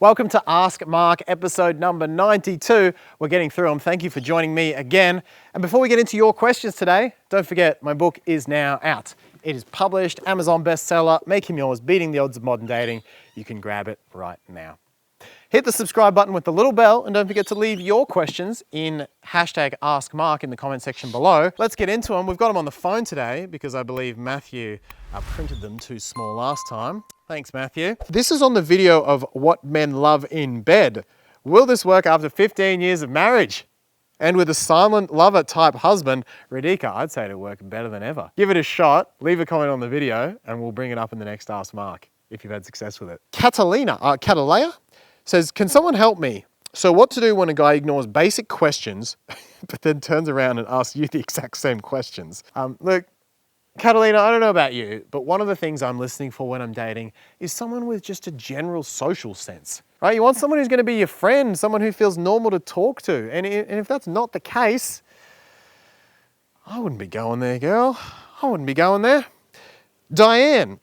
Welcome to Ask Mark, episode number 92. We're getting through them. Thank you for joining me again. And before we get into your questions today, don't forget my book is now out. It is published, Amazon bestseller, Make Him Yours, Beating the Odds of Modern Dating. You can grab it right now. Hit the subscribe button with the little bell and don't forget to leave your questions in hashtag Ask Mark in the comment section below. Let's get into them. We've got them on the phone today because I believe Matthew printed them too small last time. Thanks, Matthew. This is on the video of what men love in bed. Will this work after 15 years of marriage? And with a silent lover type husband, Radhika, I'd say it'll work better than ever. Give it a shot, leave a comment on the video, and we'll bring it up in the next Ask Mark if you've had success with it. Catalea says, can someone help me? So what to do when a guy ignores basic questions, but then turns around and asks you the exact same questions? Look, Catalina, I don't know about you, but one of the things I'm listening for when I'm dating is someone with just a general social sense, right? You want someone who's going to be your friend, someone who feels normal to talk to. And if that's not the case, I wouldn't be going there, girl. I wouldn't be going there. Diane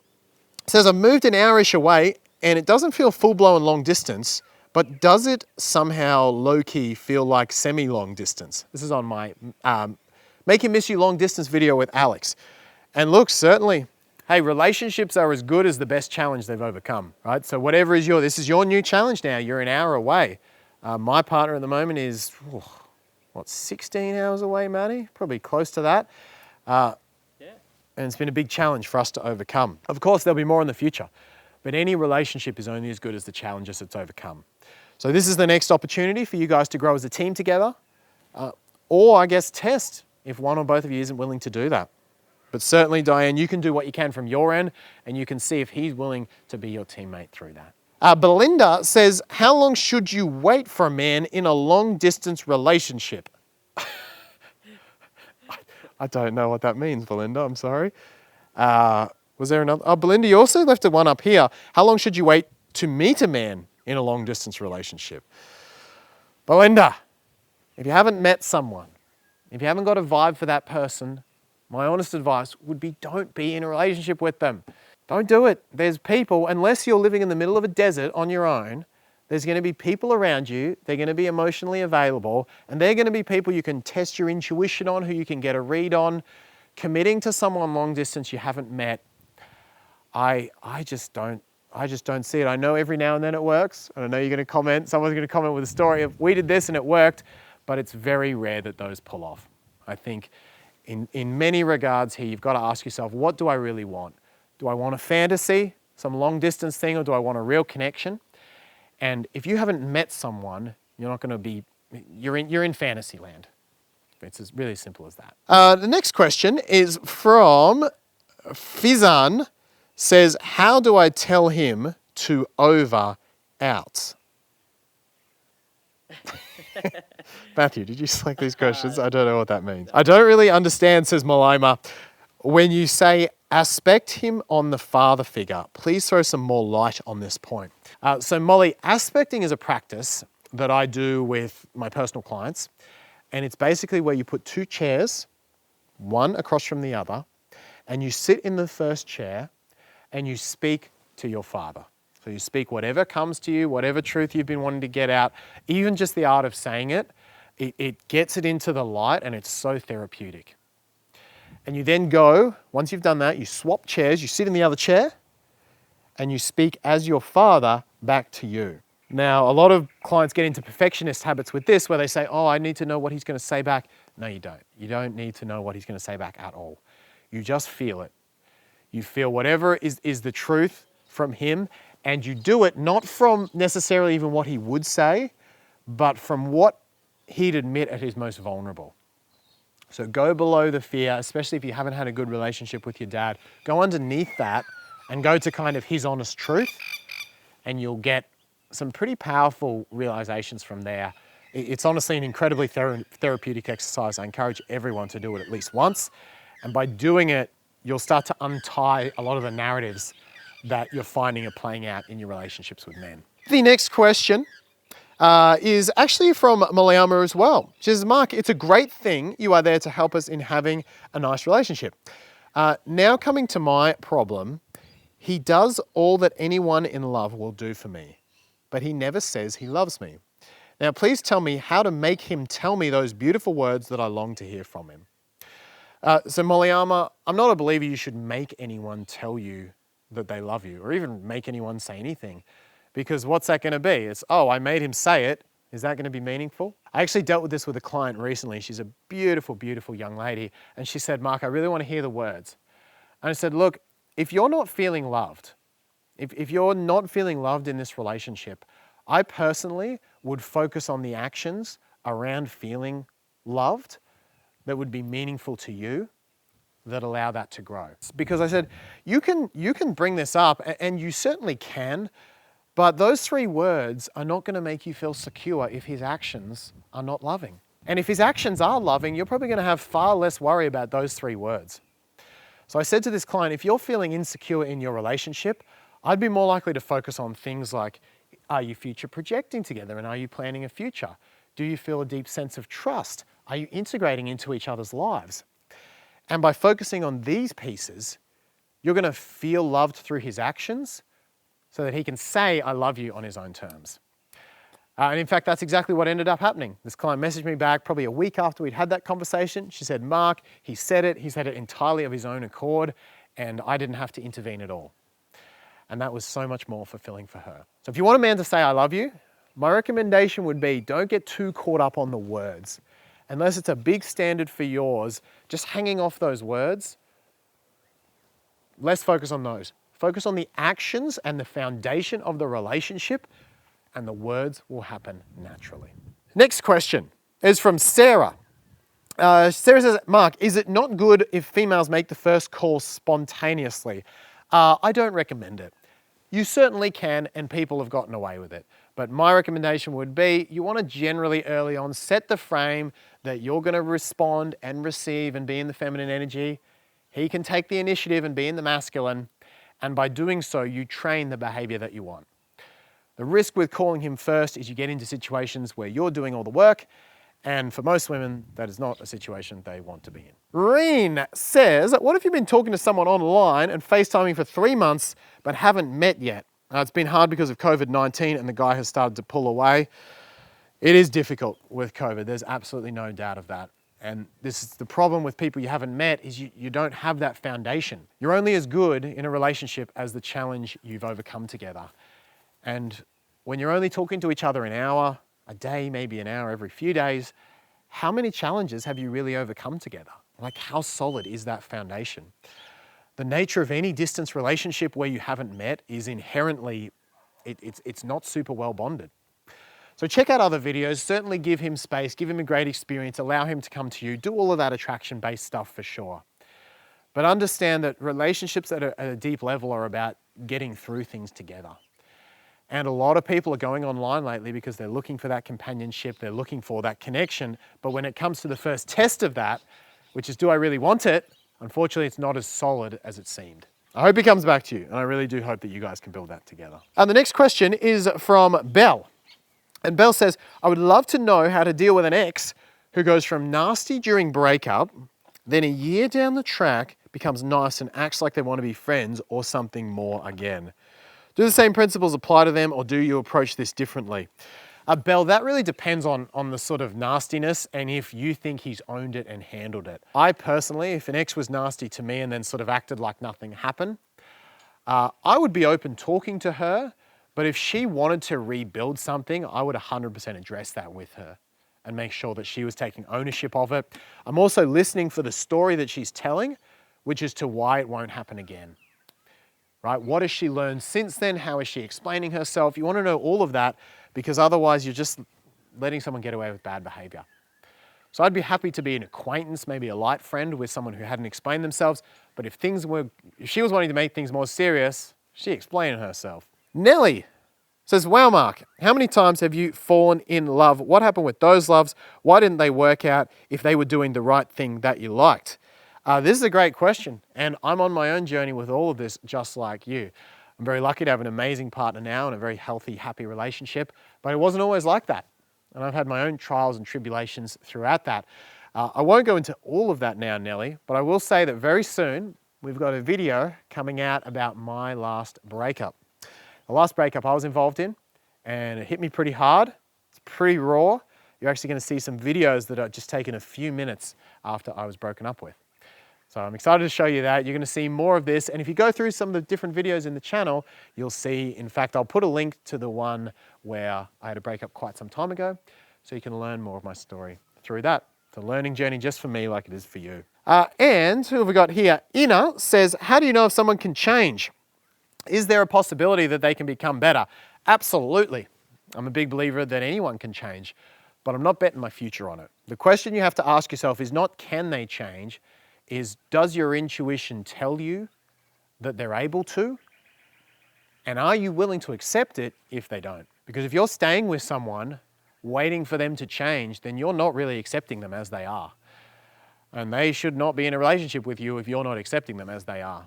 says, I moved an hour-ish away and it doesn't feel full-blown long distance, but does it somehow low-key feel like semi-long distance? This is on my Make Him Miss You long distance video with Alex. And look, certainly, hey, relationships are as good as the best challenge they've overcome, right? So whatever is this is your new challenge now. You're an hour away. My partner at the moment is, 16 hours away, Maddie? Probably close to that. And it's been a big challenge for us to overcome. Of course, there'll be more in the future, but any relationship is only as good as the challenges it's overcome. So this is the next opportunity for you guys to grow as a team together, or I guess test if one or both of you isn't willing to do that. But certainly, Diane, you can do what you can from your end, and you can see if he's willing to be your teammate through that. Belinda says, how long should you wait for a man in a long-distance relationship? I don't know what that means, Belinda, I'm sorry. Was there another? Oh, Belinda, you also left one up here. How long should you wait to meet a man in a long-distance relationship? Belinda, if you haven't met someone, if you haven't got a vibe for that person, my honest advice would be don't be in a relationship with them. Don't do it. There's people, unless you're living in the middle of a desert on your own, there's going to be people around you, they're going to be emotionally available, and they're going to be people you can test your intuition on, who you can get a read on. Committing to someone long distance you haven't met, I just don't see it. I know every now and then it works, and I know you're going to comment, someone's going to comment with a story of we did this and it worked, but it's very rare that those pull off. I think in many regards here, you've got to ask yourself, what do I really want? Do I want a fantasy, some long distance thing, or do I want a real connection? And if you haven't met someone, you're in fantasy land. It's as really simple as that. The next question is from Fizan, says, how do I tell him to over out? Matthew, did you select these questions? I don't know what that means. I don't really understand, says Malima. When you say aspect him on the father figure, please throw some more light on this point. So Molly, aspecting is a practice that I do with my personal clients. And it's basically where you put two chairs, one across from the other, and you sit in the first chair and you speak to your father. So you speak whatever comes to you, whatever truth you've been wanting to get out, even just the art of saying it, it gets it into the light and it's so therapeutic. And you then go, once you've done that, you swap chairs, you sit in the other chair and you speak as your father back to you. Now, a lot of clients get into perfectionist habits with this where they say, oh, I need to know what he's going to say back. No, you don't. You don't need to know what he's going to say back at all. You just feel it. You feel whatever is the truth from him, and you do it not from necessarily even what he would say, but from what he'd admit at his most vulnerable. So go below the fear, especially if you haven't had a good relationship with your dad. Go underneath that and go to kind of his honest truth, and you'll get some pretty powerful realizations from there. It's honestly an incredibly therapeutic exercise. I encourage everyone to do it at least once. And by doing it, you'll start to untie a lot of the narratives that you're finding are playing out in your relationships with men. The next question is actually from Malayama as well. She says, Mark, it's a great thing you are there to help us in having a nice relationship. Now coming to my problem, he does all that anyone in love will do for me. but he never says he loves me. Now, please tell me how to make him tell me those beautiful words that I long to hear from him. So Mollyanna, I'm not a believer you should make anyone tell you that they love you, or even make anyone say anything. Because what's that going to be? It's, oh, I made him say it. Is that going to be meaningful? I actually dealt with this with a client recently. She's a beautiful, beautiful young lady. And she said, Mark, I really want to hear the words. And I said, look, if you're not feeling loved, if you're not feeling loved in this relationship, I personally would focus on the actions around feeling loved that would be meaningful to you, that allow that to grow. Because I said, you can bring this up, and you certainly can, but those 3 words are not going to make you feel secure if his actions are not loving. And if his actions are loving, you're probably going to have far less worry about those 3 words. So I said to this client, if you're feeling insecure in your relationship, I'd be more likely to focus on things like, are you future projecting together, and are you planning a future? Do you feel a deep sense of trust? Are you integrating into each other's lives? And by focusing on these pieces, you're going to feel loved through his actions so that he can say, I love you on his own terms. And in fact, that's exactly what ended up happening. This client messaged me back probably a week after we'd had that conversation. She said, Mark, he said it entirely of his own accord, and I didn't have to intervene at all. And that was so much more fulfilling for her. So if you want a man to say, I love you, my recommendation would be, don't get too caught up on the words. Unless it's a big standard for yours, just hanging off those words, let's focus on those. Focus on the actions and the foundation of the relationship, and the words will happen naturally. Next question is from Sarah. Sarah says, Mark, is it not good if females make the first call spontaneously? I don't recommend it. You certainly can, and people have gotten away with it. But my recommendation would be, you want to generally early on set the frame that you're going to respond and receive and be in the feminine energy. He can take the initiative and be in the masculine. And by doing so, you train the behavior that you want. The risk with calling him first is you get into situations where you're doing all the work. And for most women, that is not a situation they want to be in. Reen says, what if you've been talking to someone online and FaceTiming for 3 months, but haven't met yet? It's been hard because of COVID-19 and the guy has started to pull away. It is difficult with COVID. There's absolutely no doubt of that. And this is the problem with people you haven't met, is you don't have that foundation. You're only as good in a relationship as the challenge you've overcome together. And when you're only talking to each other an hour a day, maybe an hour every few days, how many challenges have you really overcome together? Like, how solid is that foundation? The nature of any distance relationship where you haven't met is inherently, it's not super well bonded. So check out other videos, certainly give him space, give him a great experience, allow him to come to you, do all of that attraction-based stuff for sure. But understand that relationships at a deep level are about getting through things together. And a lot of people are going online lately because they're looking for that companionship, they're looking for that connection. But when it comes to the first test of that, which is, do I really want it? Unfortunately, it's not as solid as it seemed. I hope he comes back to you, and I really do hope that you guys can build that together. And the next question is from Belle. And Belle says, I would love to know how to deal with an ex who goes from nasty during breakup, then a year down the track becomes nice and acts like they want to be friends or something more again. Do the same principles apply to them, or do you approach this differently? Belle, that really depends on the sort of nastiness and if you think he's owned it and handled it. I personally, if an ex was nasty to me and then sort of acted like nothing happened, I would be open talking to her, but if she wanted to rebuild something, I would 100% address that with her and make sure that she was taking ownership of it. I'm also listening for the story that she's telling, which is to why it won't happen again. Right? What has she learned since then? How is she explaining herself? You want to know all of that, because otherwise you're just letting someone get away with bad behavior. So I'd be happy to be an acquaintance, maybe a light friend with someone who hadn't explained themselves. But if she was wanting to make things more serious, she explained herself. Nellie says, wow, Mark, how many times have you fallen in love? What happened with those loves? Why didn't they work out if they were doing the right thing that you liked? This is a great question, and I'm on my own journey with all of this, just like you. I'm very lucky to have an amazing partner now and a very healthy, happy relationship, but it wasn't always like that. And I've had my own trials and tribulations throughout that. I won't go into all of that now, Nellie, but I will say that very soon we've got a video coming out about my last breakup. The last breakup I was involved in, and it hit me pretty hard. It's pretty raw. You're actually going to see some videos that are just taken a few minutes after I was broken up with. So I'm excited to show you that. You're going to see more of this. And if you go through some of the different videos in the channel, you'll see, in fact, I'll put a link to the one where I had a breakup quite some time ago, so you can learn more of my story through that. It's a learning journey just for me like it is for you. And who have we got here? Ina says, how do you know if someone can change? Is there a possibility that they can become better? Absolutely. I'm a big believer that anyone can change, but I'm not betting my future on it. The question you have to ask yourself is not can they change, is does your intuition tell you that they're able to? And are you willing to accept it if they don't? Because if you're staying with someone waiting for them to change, then you're not really accepting them as they are. And they should not be in a relationship with you if you're not accepting them as they are.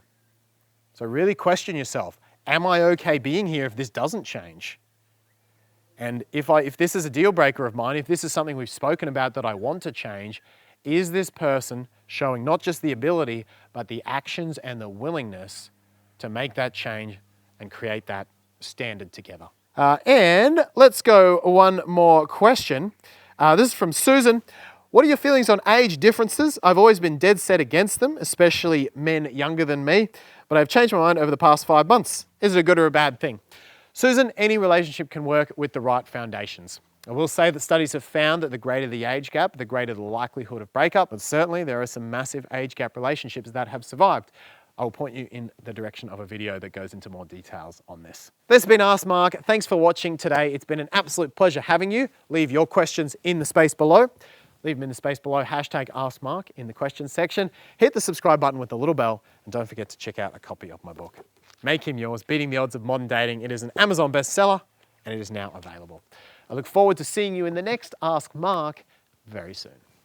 So really question yourself, am I okay being here if this doesn't change? And if this is a deal breaker of mine, if this is something we've spoken about that I want to change, is this person showing not just the ability, but the actions and the willingness to make that change and create that standard together? And let's go one more question. This is from Susan. What are your feelings on age differences? I've always been dead set against them, especially men younger than me, but I've changed my mind over the past 5 months. Is it a good or a bad thing? Susan, any relationship can work with the right foundations. I will say that studies have found that the greater the age gap, the greater the likelihood of breakup, but certainly there are some massive age gap relationships that have survived. I will point you in the direction of a video that goes into more details on this. This has been Ask Mark. Thanks for watching today. It's been an absolute pleasure having you. Leave your questions in the space below. Leave them in the space below, hashtag Ask Mark in the questions section. Hit the subscribe button with the little bell, and don't forget to check out a copy of my book. Make Him Yours, Beating the Odds of Modern Dating. It is an Amazon bestseller, and it is now available. I look forward to seeing you in the next Ask Mark very soon.